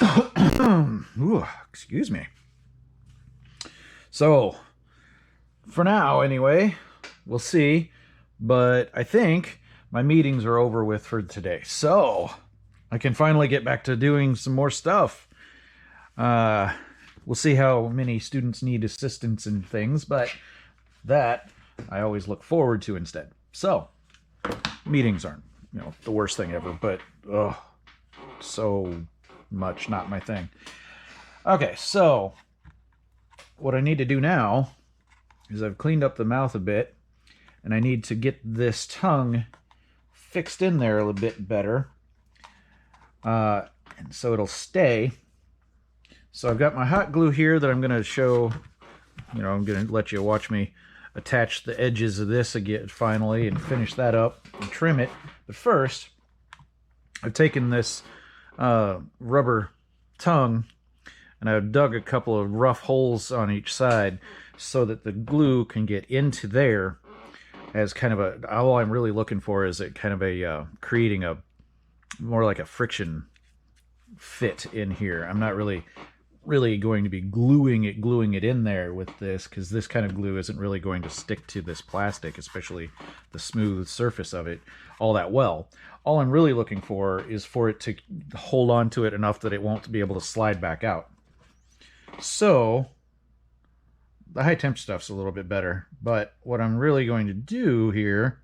Ooh, excuse me. So, for now, anyway, we'll see. But I think my meetings are over with for today. So, I can finally get back to doing some more stuff. Uh, we'll see how many students need assistance and things, but that I always look forward to instead. So, meetings aren't, the worst thing ever, but so much not my thing. Okay, so what I need to do now is I've cleaned up the mouth a bit, and I need to get this tongue fixed in there a little bit better, and so it'll stay. So I've got my hot glue here that I'm going to show. I'm going to let you watch me attach the edges of this again finally and finish that up and trim it. But first, I've taken this rubber tongue and I've dug a couple of rough holes on each side so that the glue can get into there as kind of a, all I'm really looking for is creating a more like a friction fit in here. I'm not really going to be gluing it in there with this, because this kind of glue isn't really going to stick to this plastic, especially the smooth surface of it, all that well. All I'm really looking for is for it to hold on to it enough that it won't be able to slide back out. So the high temp stuff's a little bit better, but what I'm really going to do here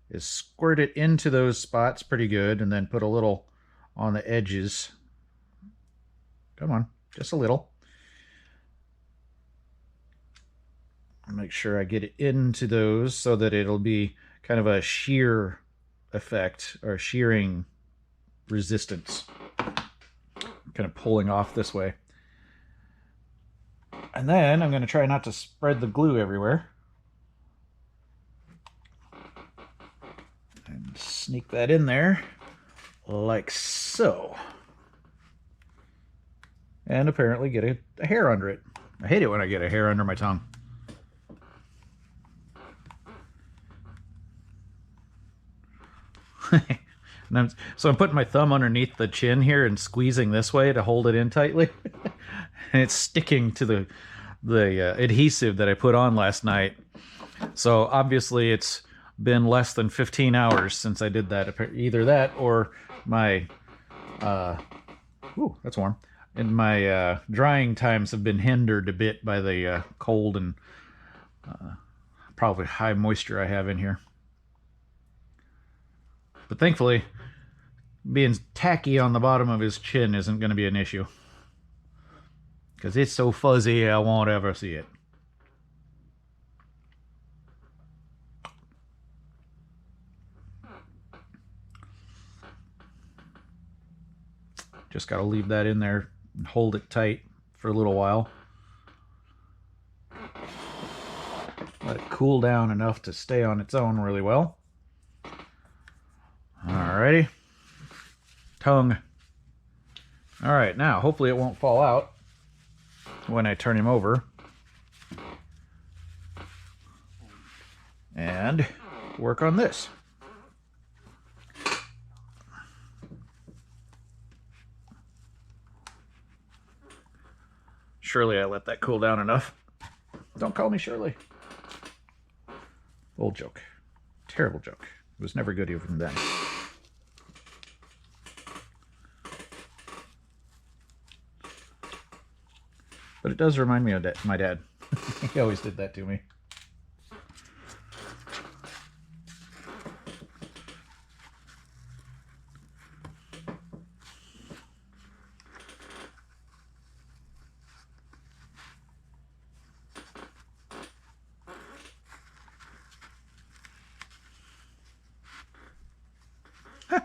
is squirt it into those spots pretty good, and then put a little on the edges. Come on. Just a little. Make sure I get it into those so that it'll be kind of a shear effect, or shearing resistance. Kind of pulling off this way. And then I'm going to try not to spread the glue everywhere. And sneak that in there like so. And apparently get a hair under it. I hate it when I get a hair under my tongue. So I'm putting my thumb underneath the chin here and squeezing this way to hold it in tightly. And it's sticking to the adhesive that I put on last night. So obviously it's been less than 15 hours since I did that. Either that or my... ooh, that's warm. And my drying times have been hindered a bit by the cold and probably high moisture I have in here. But thankfully, being tacky on the bottom of his chin isn't going to be an issue, because it's so fuzzy I won't ever see it. Just got to leave that in there and hold it tight for a little while. Let it cool down enough to stay on its own really well. Alrighty. Tongue. Alright, now hopefully it won't fall out when I turn him over. And work on this. Surely I let that cool down enough. Don't call me Shirley. Old joke. Terrible joke. It was never good even then. But it does remind me of my dad. He always did that to me.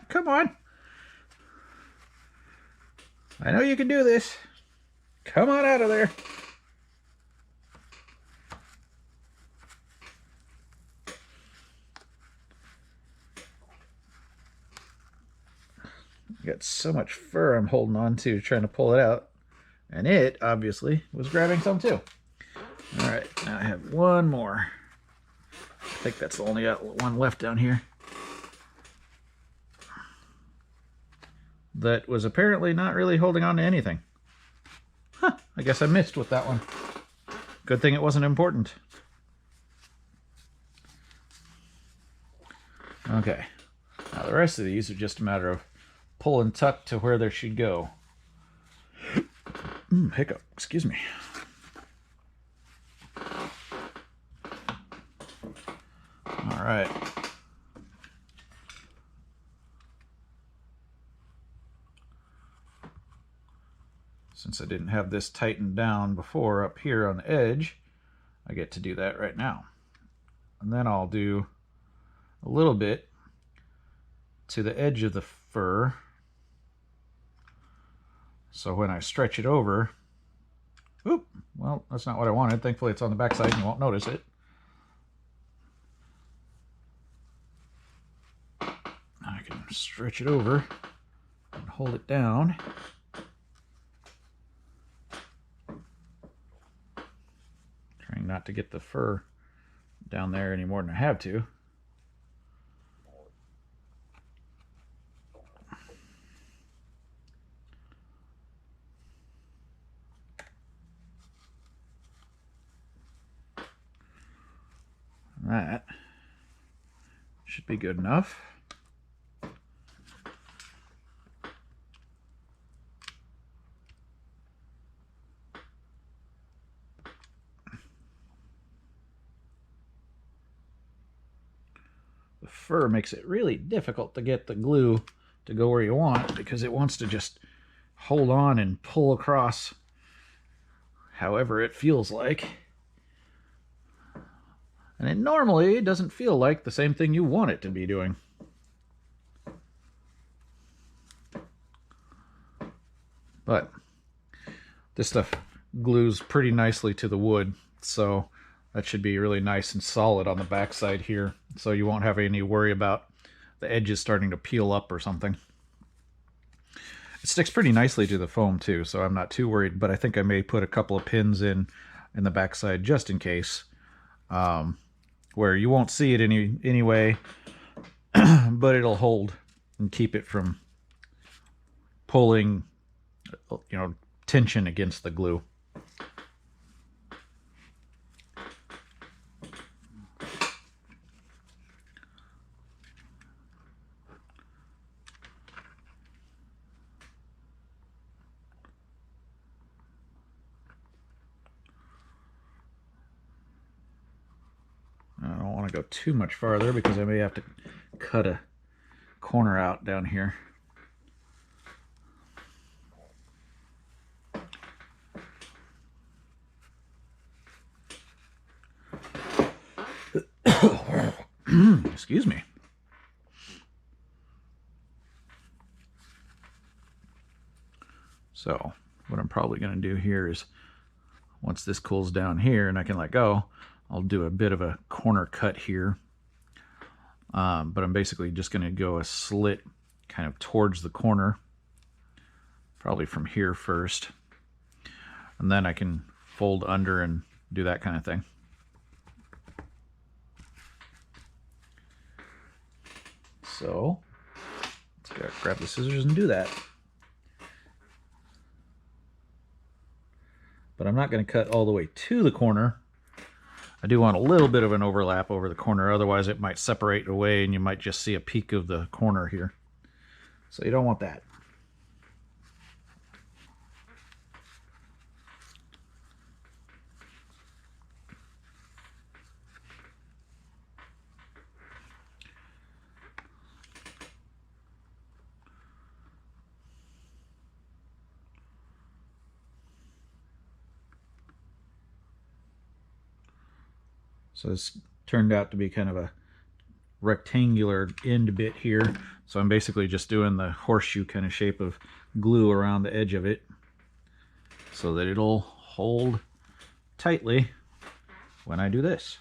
Come on. I know you can do this. Come on out of there. Got so much fur I'm holding on to trying to pull it out. And it, obviously, was grabbing some too. Alright, now I have one more. I think that's the only one left down here. that was apparently not really holding on to anything. Huh, I guess I missed with that one. Good thing it wasn't important. Okay, now the rest of these are just a matter of pull and tuck to where they should go. Hiccup, excuse me. All right. Since I didn't have this tightened down before up here on the edge, I get to do that right now. And then I'll do a little bit to the edge of the fur. So when I stretch it over, oop, well, that's not what I wanted. Thankfully it's on the back side and you won't notice it. I can stretch it over and hold it down. Trying not to get the fur down there any more than I have to. That should be good enough. The fur makes it really difficult to get the glue to go where you want because it wants to just hold on and pull across however it feels like. And it normally doesn't feel like the same thing you want it to be doing. But this stuff glues pretty nicely to the wood, so that should be really nice and solid on the back side here, so you won't have any worry about the edges starting to peel up or something. It sticks pretty nicely to the foam too, so I'm not too worried, but I think I may put a couple of pins in the back side just in case, where you won't see it anyway, but it'll hold and keep it from pulling, you know, tension against the glue. I don't want to go too much farther because I may have to cut a corner out down here. Excuse me. So what I'm probably going to do here is, once this cools down here and I can let go, I'll do a bit of a corner cut here. But I'm basically just going to go a slit kind of towards the corner, probably from here first. And then I can fold under and do that kind of thing. So let's grab the scissors and do that. But I'm not going to cut all the way to the corner. I do want a little bit of an overlap over the corner, otherwise it might separate away and you might just see a peak of the corner here. So you don't want that. So this turned out to be kind of a rectangular end bit here. So I'm basically just doing the horseshoe kind of shape of glue around the edge of it so that it'll hold tightly when I do this.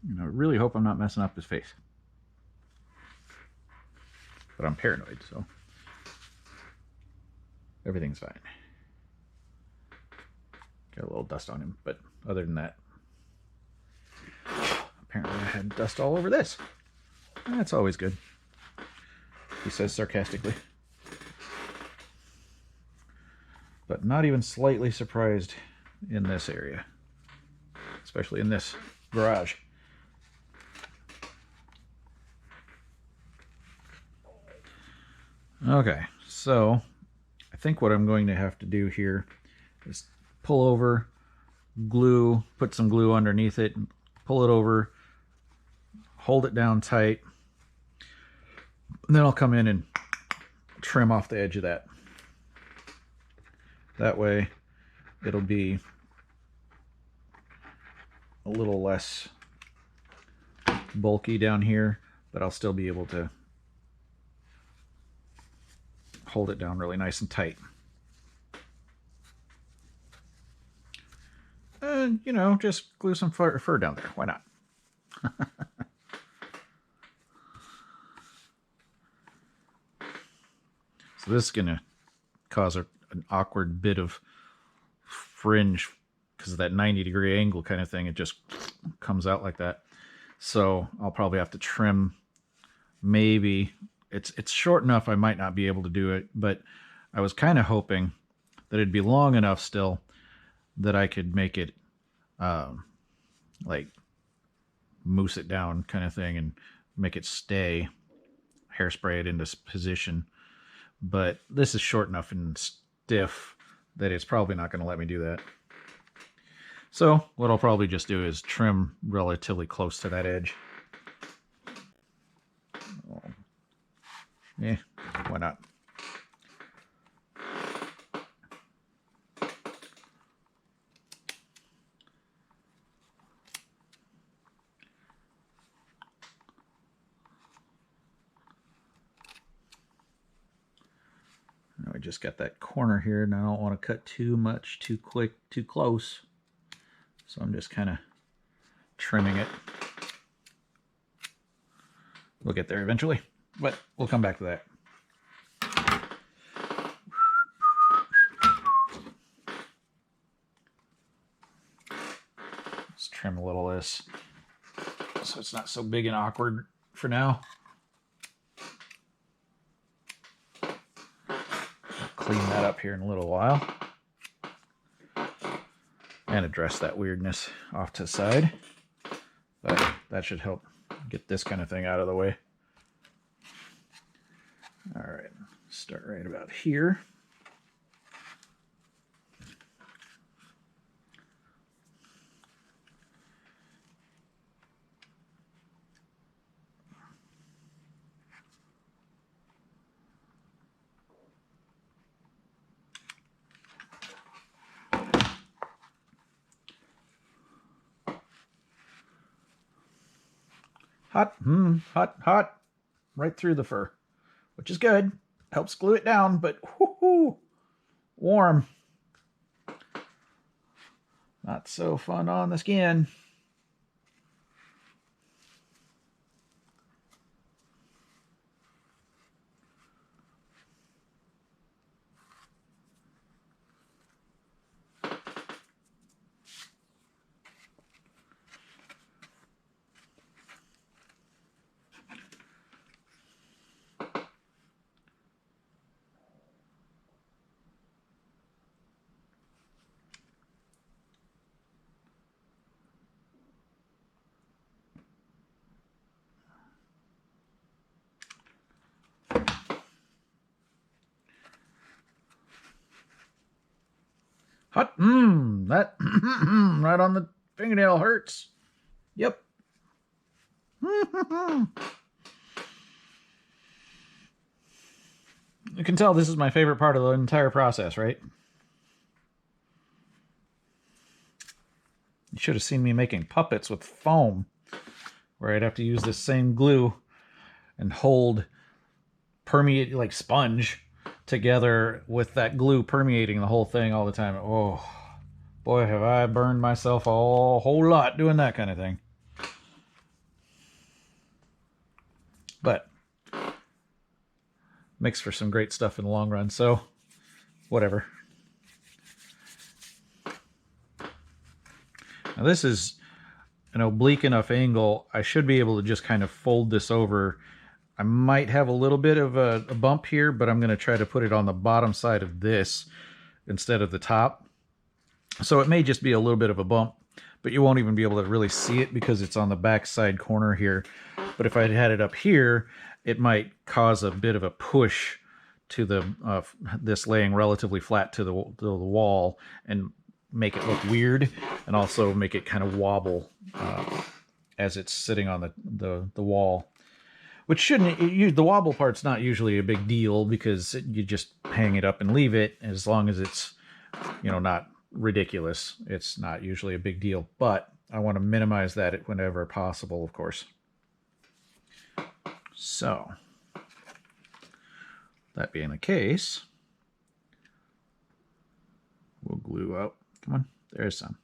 And I really hope I'm not messing up his face. But I'm paranoid, so everything's fine. Got a little dust on him, but other than that, apparently I had dust all over this. That's always good, he says sarcastically. But not even slightly surprised in this area, especially in this garage. Okay, so I think what I'm going to have to do here is pull over, glue, put some glue underneath it, pull it over, hold it down tight, and then I'll come in and trim off the edge of that. That way it'll be a little less bulky down here, but I'll still be able to hold it down really nice and tight. And, you know, just glue some fur down there. Why not? So this is going to cause an awkward bit of fringe because of that 90-degree angle kind of thing. It just comes out like that. So I'll probably have to trim. Maybe it's short enough I might not be able to do it, but I was kind of hoping that it'd be long enough still that I could make it like mousse it down kind of thing and make it stay, hairspray it into position. But this is short enough and stiff that it's probably not going to let me do that. So what I'll probably just do is trim relatively close to that edge. Yeah, why not? Now I just got that corner here, and I don't want to cut too much, too quick, too close. So I'm just kind of trimming it. We'll get there eventually, but we'll come back to that. Let's trim a little of this so it's not so big and awkward for now. Clean that up here in a little while and address that weirdness off to the side, but that should help get this kind of thing out of the way. All right, start right about here. Hot, hot, right through the fur, which is good. Helps glue it down, but whoo-hoo, warm. Not so fun on the skin. Hot, that right on the fingernail hurts. Yep. You can tell this is my favorite part of the entire process, right? You should have seen me making puppets with foam, where I'd have to use this same glue and hold, permeate like sponge together with that glue permeating the whole thing all the time. Oh, boy, have I burned myself a whole lot doing that kind of thing. But makes for some great stuff in the long run, so whatever. Now this is an oblique enough angle. I should be able to just kind of fold this over. I might have a little bit of a bump here, but I'm going to try to put it on the bottom side of this instead of the top. So it may just be a little bit of a bump, but you won't even be able to really see it because it's on the back side corner here. But if I had it up here, it might cause a bit of a push to the this laying relatively flat to the wall and make it look weird, and also make it kind of wobble as it's sitting on the wall. Which shouldn't, the wobble part's not usually a big deal because you just hang it up and leave it. As long as it's, you know, not ridiculous, it's not usually a big deal. But I want to minimize that whenever possible, of course. So, that being the case, we'll glue up. Come on, there's some.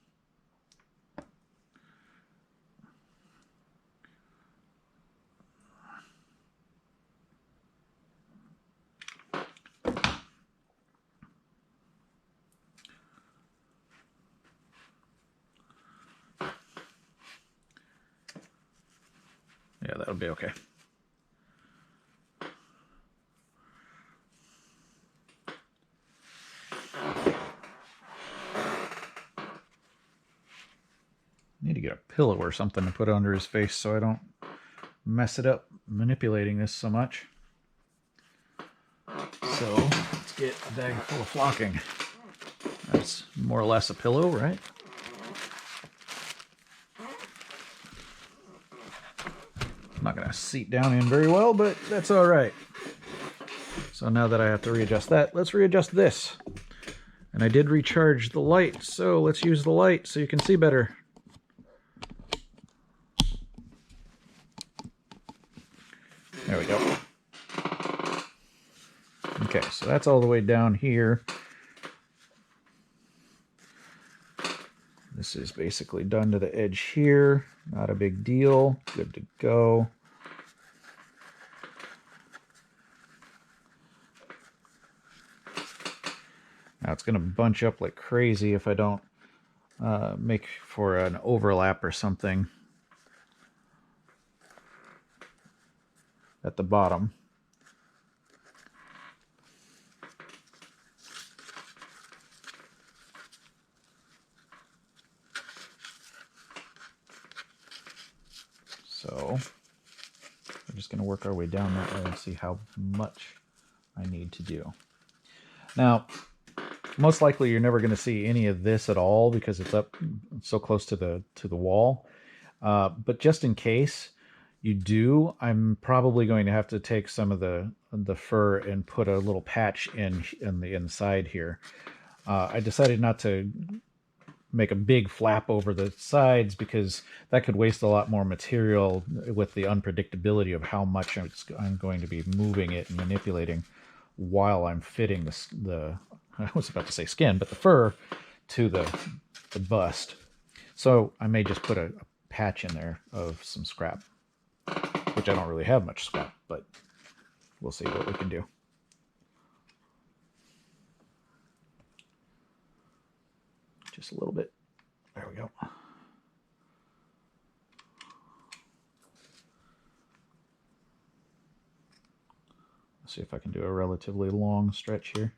Yeah, that'll be okay. Need to get a pillow or something to put under his face so I don't mess it up manipulating this so much. So let's get a bag full of flocking. That's more or less a pillow, right? I'm not going to seat down in very well, but that's all right. So now that I have to readjust that, let's readjust this. And I did recharge the light, so let's use the light so you can see better. There we go. Okay, so that's all the way down here. This is basically done to the edge here. Not a big deal. Good to go. Now it's going to bunch up like crazy if I don't make for an overlap or something at the bottom. So we're just going to work our way down that way and see how much I need to do. Now, most likely you're never going to see any of this at all because it's up so close to the wall. But just in case you do, I'm probably going to have to take some of the fur and put a little patch in the inside here. I decided not to make a big flap over the sides because that could waste a lot more material with the unpredictability of how much I'm going to be moving it and manipulating while I'm fitting the I was about to say skin, but the fur to the bust. So I may just put a patch in there of some scrap, which I don't really have much scrap, but we'll see what we can do. Just a little bit. There we go. Let's see if I can do a relatively long stretch here.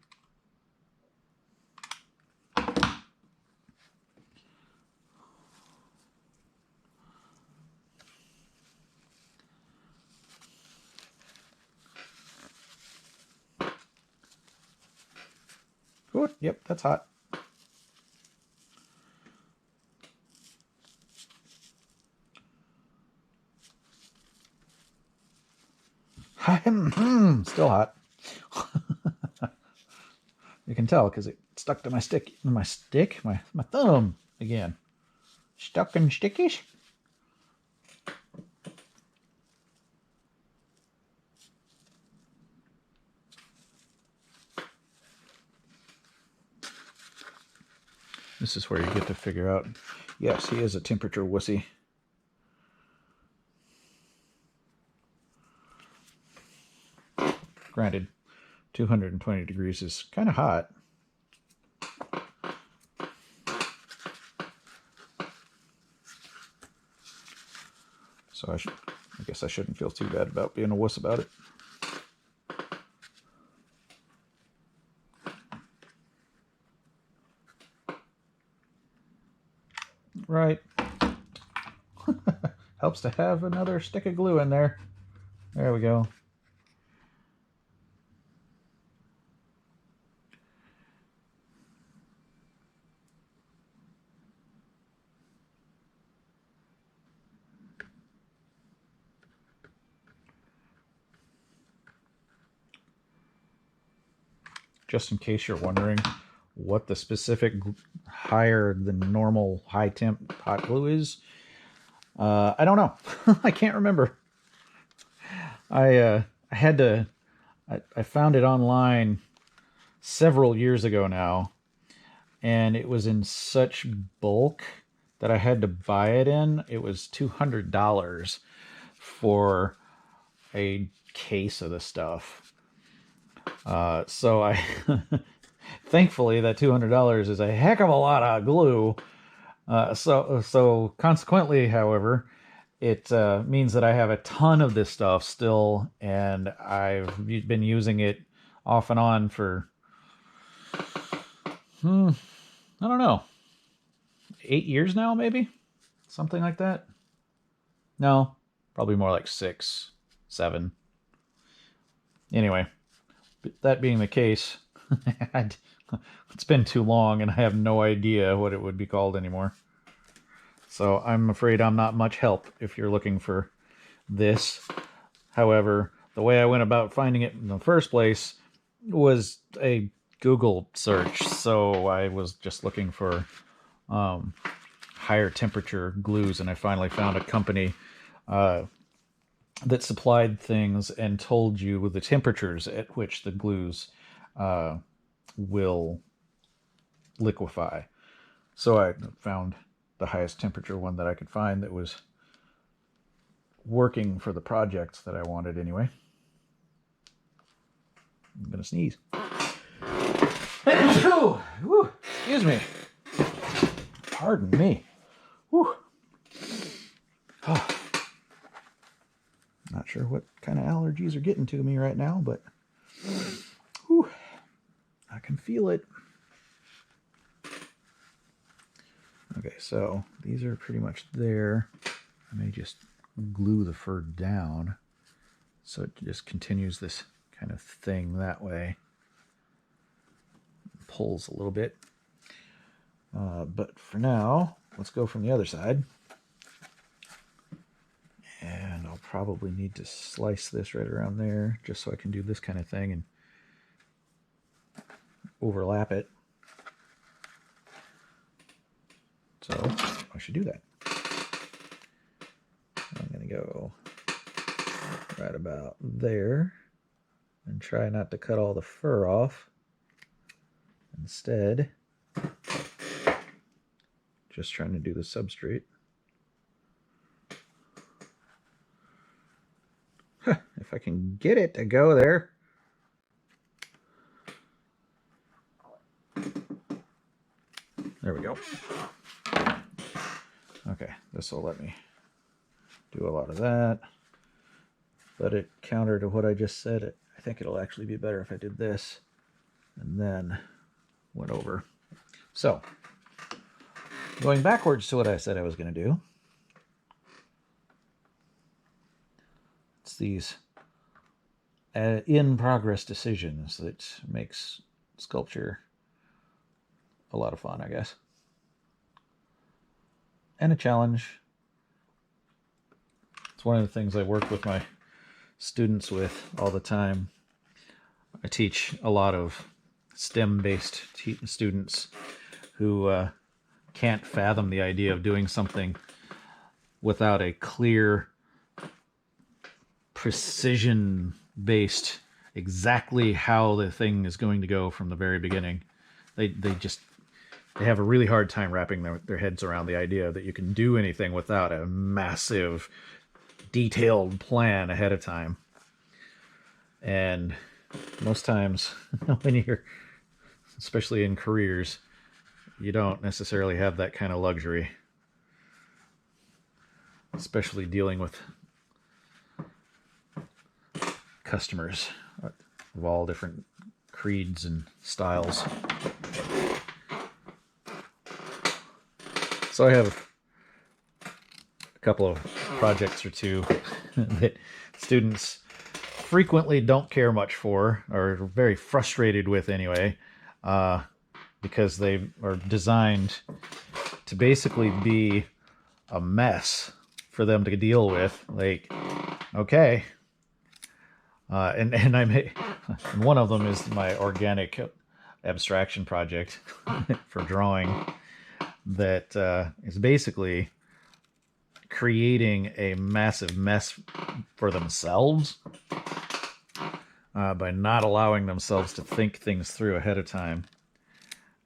Good. Yep, that's hot. Still hot. You can tell because it stuck to my stick. My thumb again. Stuck and stickish. This is where you get to figure out, yes, he is a temperature wussy. Granted, 220 degrees is kind of hot. So I guess I shouldn't feel too bad about being a wuss about it. Right. Helps to have another stick of glue in there. There we go. Just in case you're wondering what the specific higher than normal high temp hot glue is, I don't know. I can't remember. I had to. I found it online several years ago now, and it was in such bulk that I had to buy it in. It was $200 for a case of the stuff. So I, thankfully, that $200 is a heck of a lot of glue. So consequently, however, it means that I have a ton of this stuff still, and I've been using it off and on for, I don't know, 8 years now, maybe? Something like that. No, probably more like 6, 7. Anyway, that being the case, it's been too long and I have no idea what it would be called anymore. So I'm afraid I'm not much help if you're looking for this. However, the way I went about finding it in the first place was a Google search. So I was just looking for higher temperature glues, and I finally found a company that supplied things and told you the temperatures at which the glues will liquefy. So I found the highest temperature one that I could find that was working for the projects that I wanted anyway. I'm gonna sneeze. Excuse me. Pardon me. Whew. Oh. Not sure what kind of allergies are getting to me right now, but whew, I can feel it. Okay, so these are pretty much there. I may just glue the fur down so it just continues this kind of thing that way. Pulls a little bit. But for now, let's go from the other side. And I'll probably need to slice this right around there just so I can do this kind of thing and overlap it. So I should do that. I'm going to go right about there and try not to cut all the fur off. Instead, just trying to do the substrate. If I can get it to go there. There we go. Okay, this will let me do a lot of that. But it counter to what I just said, I think it'll actually be better if I did this and then went over. So, going backwards to what I said I was going to do. It's these in-progress decisions that makes sculpture a lot of fun, I guess. And a challenge. It's one of the things I work with my students with all the time. I teach a lot of STEM-based students who can't fathom the idea of doing something without a clear, precision-based, exactly how the thing is going to go from the very beginning. They have a really hard time wrapping their heads around the idea that you can do anything without a massive, detailed plan ahead of time. And most times, when you're, especially in careers, you don't necessarily have that kind of luxury. especially dealing with customers of all different creeds and styles. So I have a couple of projects or two that students frequently don't care much for, or are very frustrated with anyway, because they are designed to basically be a mess for them to deal with. Like, okay, and and one of them is my organic abstraction project for drawing that is basically creating a massive mess for themselves by not allowing themselves to think things through ahead of time,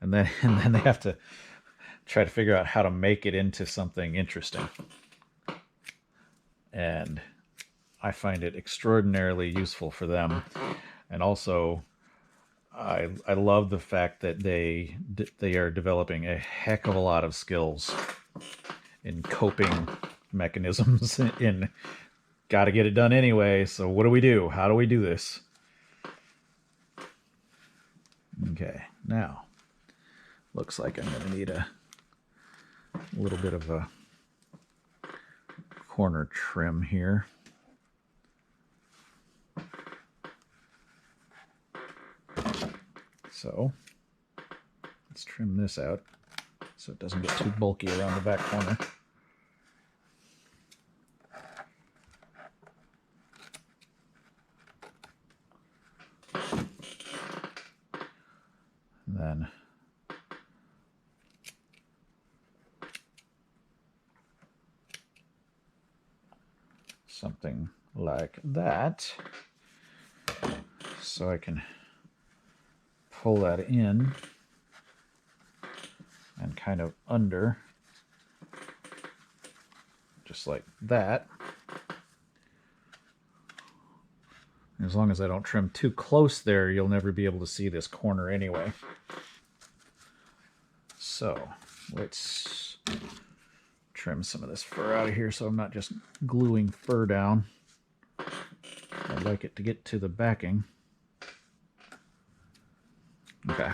and then they have to try to figure out how to make it into something interesting. And I find it extraordinarily useful for them, and also I love the fact that they are developing a heck of a lot of skills in coping mechanisms. In got to get it done anyway, so what do we do? How do we do this? Okay, now looks like I'm going to need a little bit of a corner trim here. So let's trim this out so it doesn't get too bulky around the back corner. Then something like that, so I can pull that in and kind of under, just like that. As long as I don't trim too close there, you'll never be able to see this corner anyway. So let's trim some of this fur out of here so I'm not just gluing fur down. I'd like it to get to the backing. Okay.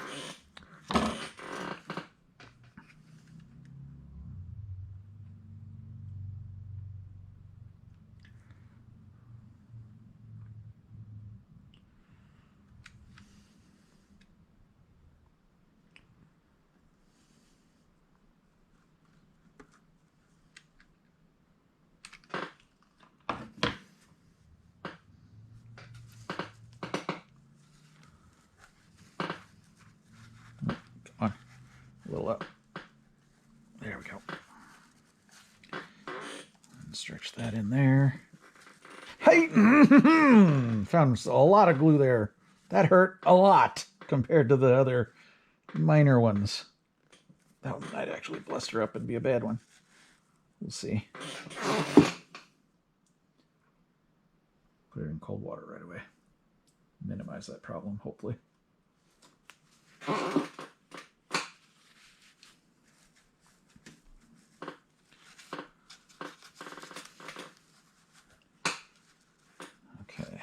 Come on, a little up. There we go. And stretch that in there. Hey, found a lot of glue there. That hurt a lot compared to the other minor ones. That one might actually bluster up and be a bad one. We'll see. Put it in cold water right away. Minimize that problem, hopefully. Okay,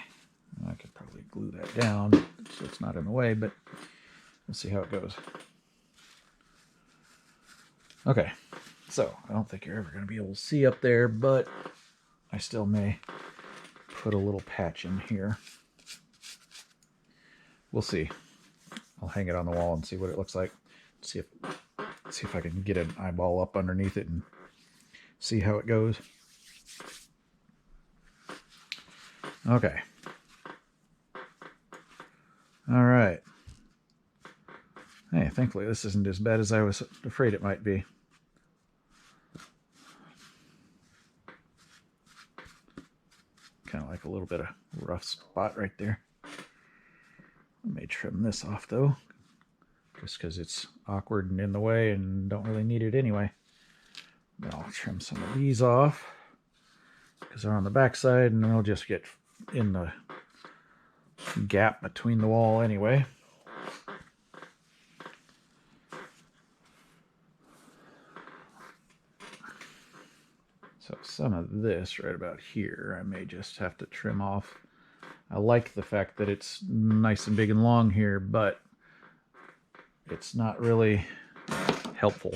I could probably glue that down so it's not in the way, but we'll see how it goes. Okay, so I don't think you're ever going to be able to see up there, but I still may put a little patch in here. We'll see. I'll hang it on the wall and see what it looks like. See if I can get an eyeball up underneath it and see how it goes. Okay. All right. Hey, thankfully this isn't as bad as I was afraid it might be. Kind of like a little bit of rough spot right there. I may trim this off though, just because it's awkward and in the way and don't really need it anyway. Then I'll trim some of these off because they're on the back side and they'll just get in the gap between the wall anyway. So some of this right about here, I may just have to trim off. I like the fact that it's nice and big and long here, but it's not really helpful.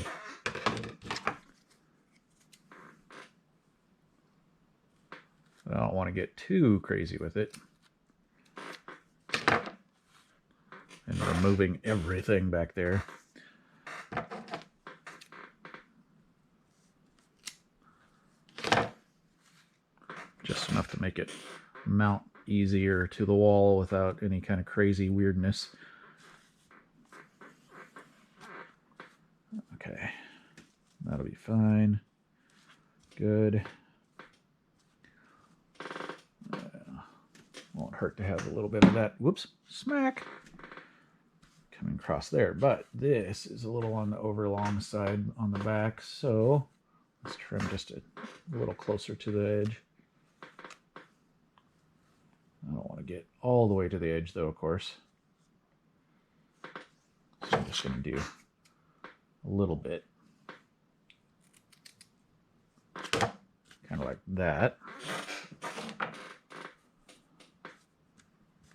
I don't want to get too crazy with it and removing everything back there. Just enough to make it mount easier to the wall without any kind of crazy weirdness. Okay, that'll be fine. Good. Won't hurt to have a little bit of that, whoops, smack, coming across there. But this is a little on the overlong side on the back, so let's trim just a little closer to the edge. I don't want to get all the way to the edge though, of course. So I'm just going to do a little bit. Kind of like that.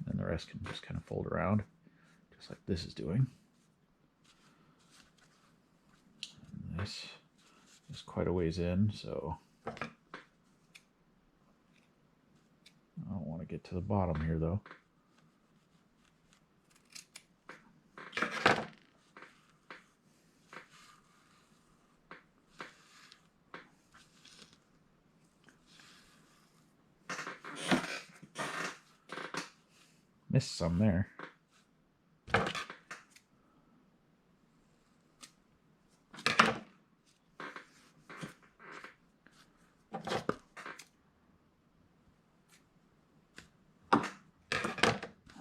And the rest can just kind of fold around, just like this is doing. And this is quite a ways in, so I don't want to get to the bottom here though. Missed some there.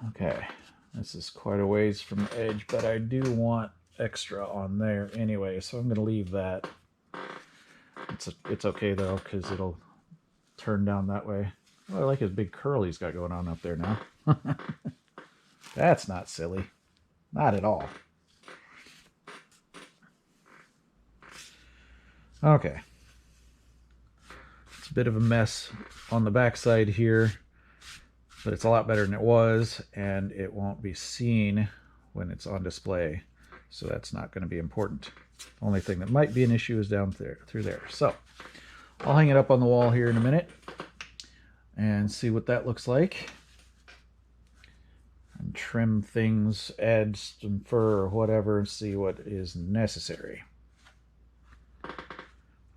Okay, this is quite a ways from the edge, but I do want extra on there anyway, so I'm going to leave that. It's okay though, because it'll turn down that way. Oh, I like his big curl he's got going on up there now. That's not silly. Not at all. Okay. It's a bit of a mess on the back side here, but it's a lot better than it was, and it won't be seen when it's on display, so that's not going to be important. Only thing that might be an issue is down there, through there. So I'll hang it up on the wall here in a minute and see what that looks like, and trim things, add some fur or whatever, and see what is necessary.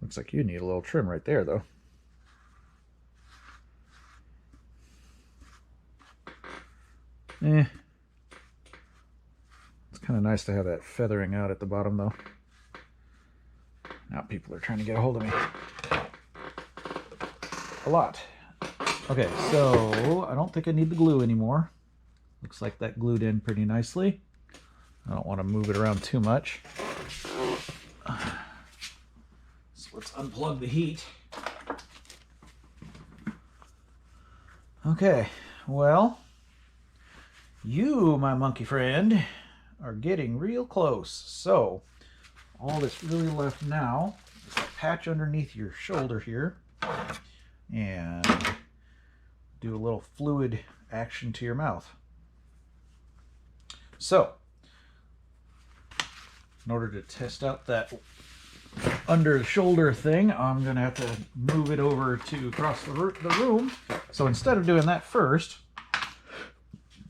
Looks like you need a little trim right there though. It's kind of nice to have that feathering out at the bottom though. Now people are trying to get a hold of me a lot. Okay, so I don't think I need the glue anymore. Looks like that glued in pretty nicely. I don't want to move it around too much. So let's unplug the heat. Okay, well, you, my monkey friend, are getting real close. So all that's really left now is a patch underneath your shoulder here, and do a little fluid action to your mouth. So, in order to test out that under the shoulder thing, I'm going to have to move it over to across the room. So instead of doing that first,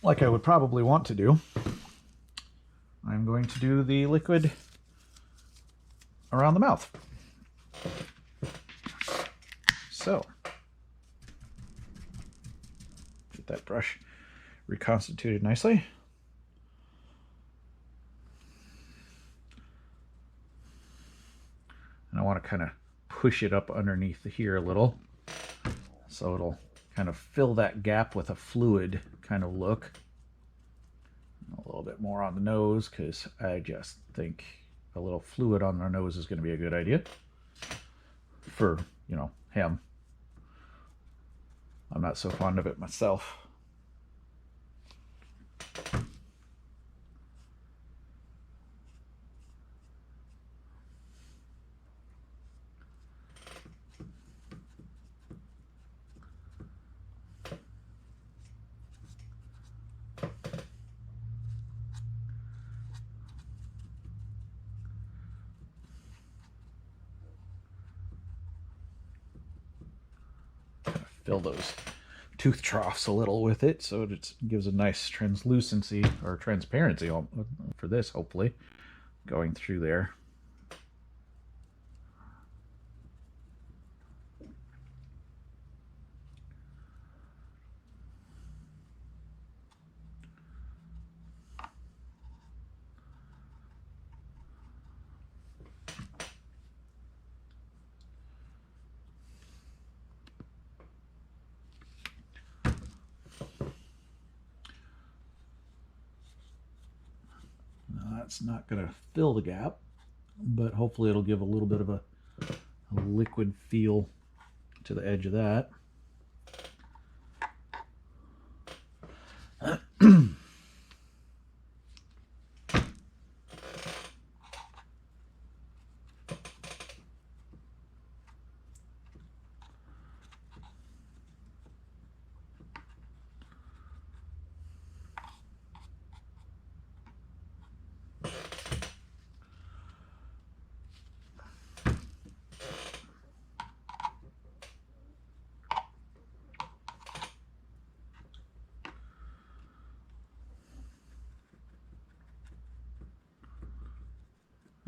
like I would probably want to do, I'm going to do the liquid around the mouth. So, get that brush reconstituted nicely. And I want to kind of push it up underneath here a little, so it'll kind of fill that gap with a fluid kind of look. A little bit more on the nose, because I just think a little fluid on our nose is going to be a good idea for, you know, him. I'm not so fond of it myself. fill those tooth troughs a little with it, so it gives a nice translucency or transparency for this, hopefully, going through there. That's not going to fill the gap, but hopefully it'll give a little bit of a liquid feel to the edge of that.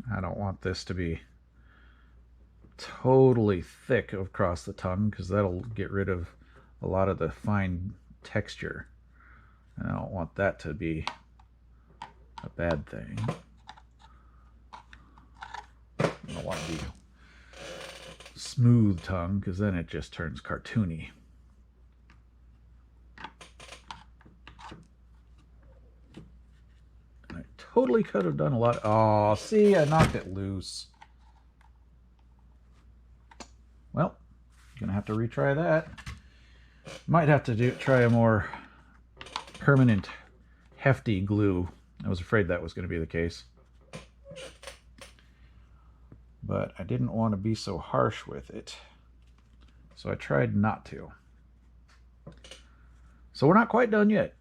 I don't want this to be totally thick across the tongue because that'll get rid of a lot of the fine texture. And I don't want that to be a bad thing. I don't want to be smooth tongue because then it just turns cartoony. And I totally could have done a lot. Oh, see, I knocked it loose. Well, gonna have to retry that. Might have to try a more permanent, hefty glue. I was afraid that was going to be the case. But I didn't want to be so harsh with it. So I tried not to. So we're not quite done yet.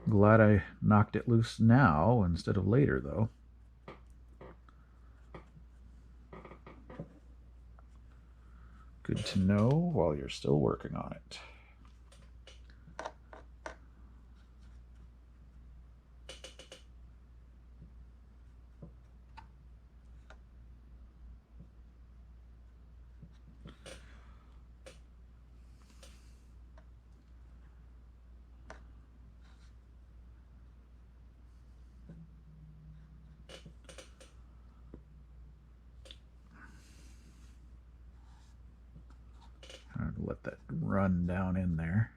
Glad I knocked it loose now instead of later, though. Good to know while you're still working on it. Let that run down in there.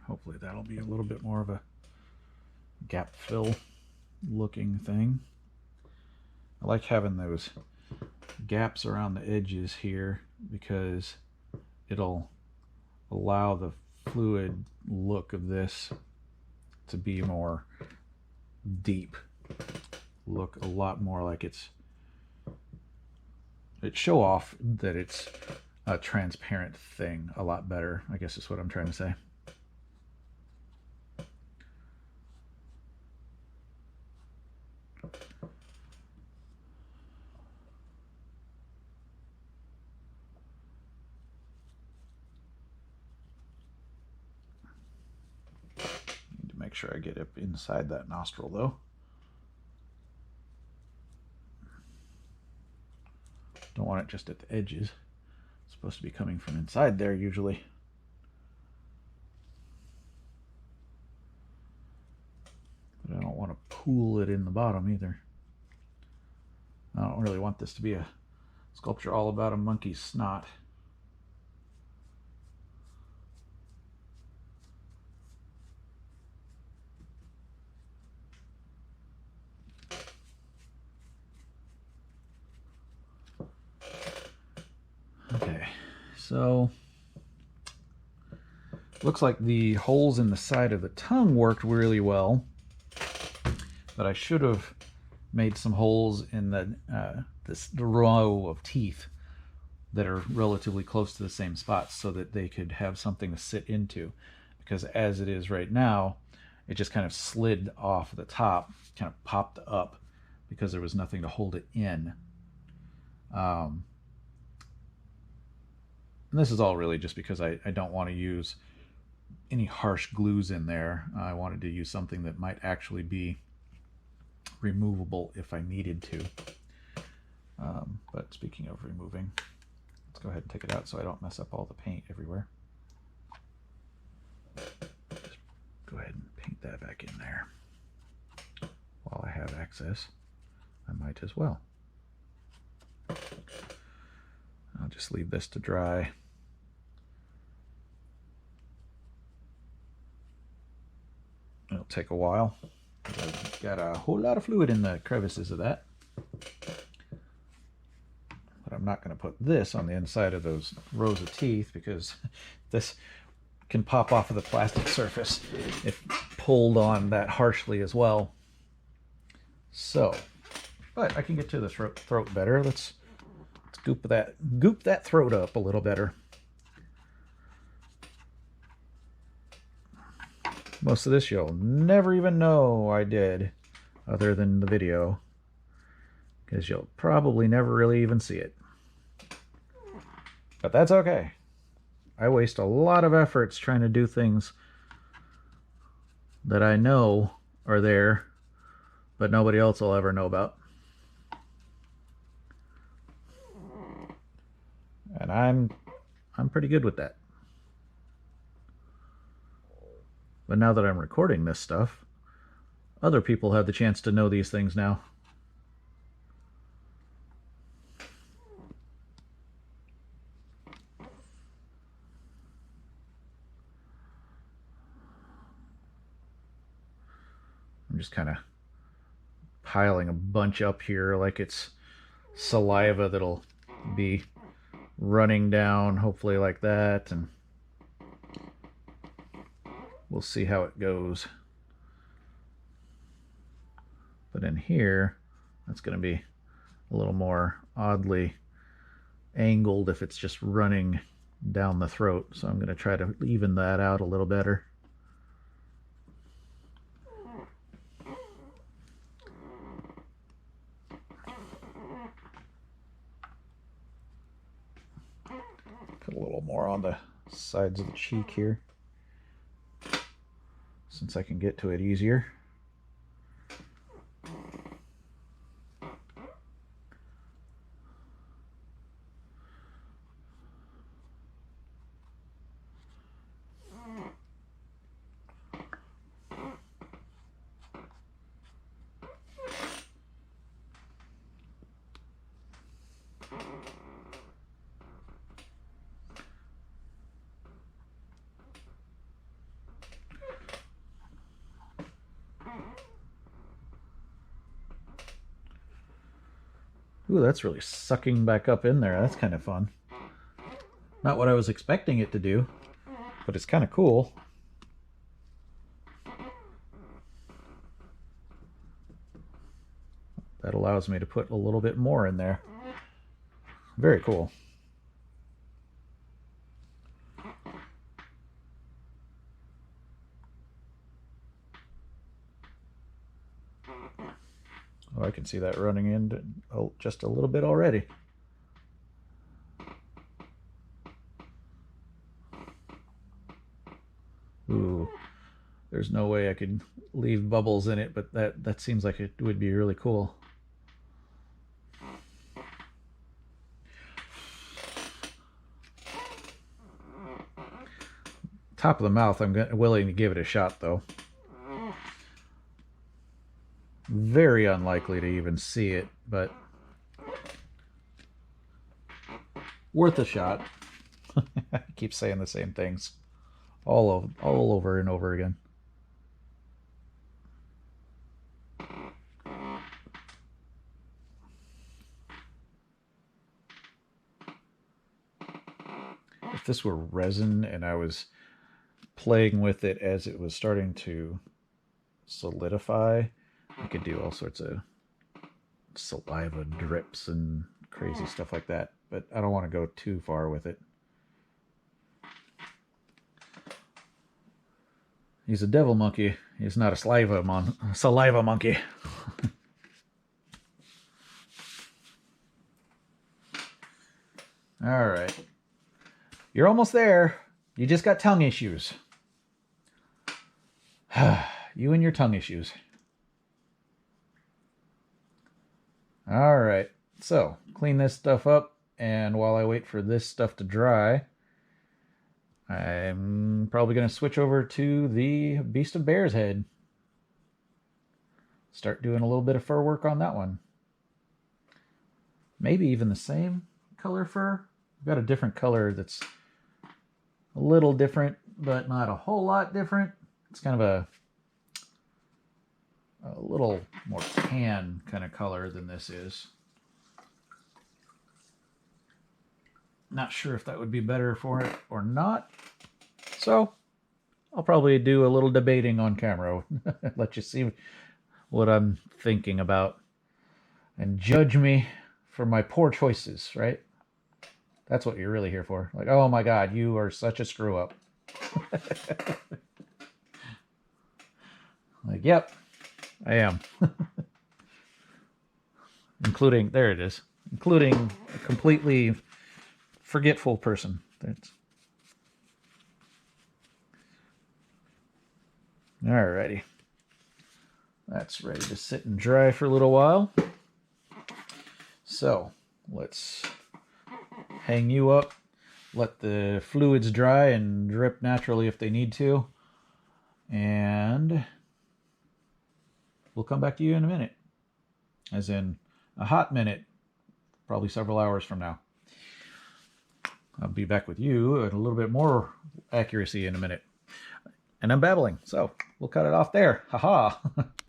Hopefully that'll be a little bit more of a gap fill looking thing. I like having those gaps around the edges here because it'll allow the fluid look of this to be more deep, look a lot more like it show off that it's a transparent thing a lot better, I guess is what I'm trying to say. Make sure I get up inside that nostril though. Don't want it just at the edges. It's supposed to be coming from inside there usually. But I don't want to pool it in the bottom either. I don't really want this to be a sculpture all about a monkey's snot. Okay, so looks like the holes in the side of the tongue worked really well, but I should have made some holes in the row of teeth that are relatively close to the same spots so that they could have something to sit into, because as it is right now, it just kind of slid off the top, kind of popped up because there was nothing to hold it in. And this is all really just because I don't want to use any harsh glues in there. I wanted to use something that might actually be removable if I needed to. But speaking of removing, let's go ahead and take it out so I don't mess up all the paint everywhere. Just go ahead and paint that back in there. While I have access, I might as well. I'll just leave this to dry. It'll take a while. I've got a whole lot of fluid in the crevices of that. But I'm not going to put this on the inside of those rows of teeth because this can pop off of the plastic surface if pulled on that harshly as well. So, but I can get to the throat better. Let's goop that throat up a little better. Most of this you'll never even know I did, other than the video, because you'll probably never really even see it. But that's okay. I waste a lot of efforts trying to do things that I know are there, but nobody else will ever know about. And I'm pretty good with that. But now that I'm recording this stuff, other people have the chance to know these things now. I'm just kind of piling a bunch up here like it's saliva that'll be running down, hopefully like that, and we'll see how it goes. But in here, that's going to be a little more oddly angled if it's just running down the throat. So I'm going to try to even that out a little better. Put a little more on the sides of the cheek here, since I can get to it easier. Ooh, that's really sucking back up in there. That's kind of fun. Not what I was expecting it to do, but it's kind of cool. That allows me to put a little bit more in there. Very cool. Oh, I can see that running in just a little bit already. Ooh, there's no way I could leave bubbles in it, but that seems like it would be really cool. Top of the mouth, I'm willing to give it a shot, though. Very unlikely to even see it, but worth a shot. I keep saying the same things all over and over again. If this were resin and I was playing with it as it was starting to solidify, I could do all sorts of saliva drips and crazy stuff like that, but I don't want to go too far with it. He's a devil monkey. He's not a saliva monkey. All right. You're almost there. You just got tongue issues. You and your tongue issues. All right. So, clean this stuff up, and while I wait for this stuff to dry, I'm probably going to switch over to the Beast of Bear's head. Start doing a little bit of fur work on that one. Maybe even the same color fur. I've got a different color that's a little different, but not a whole lot different. It's kind of a little more tan kind of color than this is. Not sure if that would be better for it or not. So I'll probably do a little debating on camera. Let you see what I'm thinking about. And judge me for my poor choices, right? That's what you're really here for. Like, oh my God, you are such a screw up. Like, yep, I am. Including, there it is, including a completely forgetful person. That's... Alrighty. That's ready to sit and dry for a little while. So, let's hang you up, let the fluids dry and drip naturally if they need to, and we'll come back to you in a minute. As in a hot minute, probably several hours from now. I'll be back with you at a little bit more accuracy in a minute. And I'm babbling, so we'll cut it off there. Haha.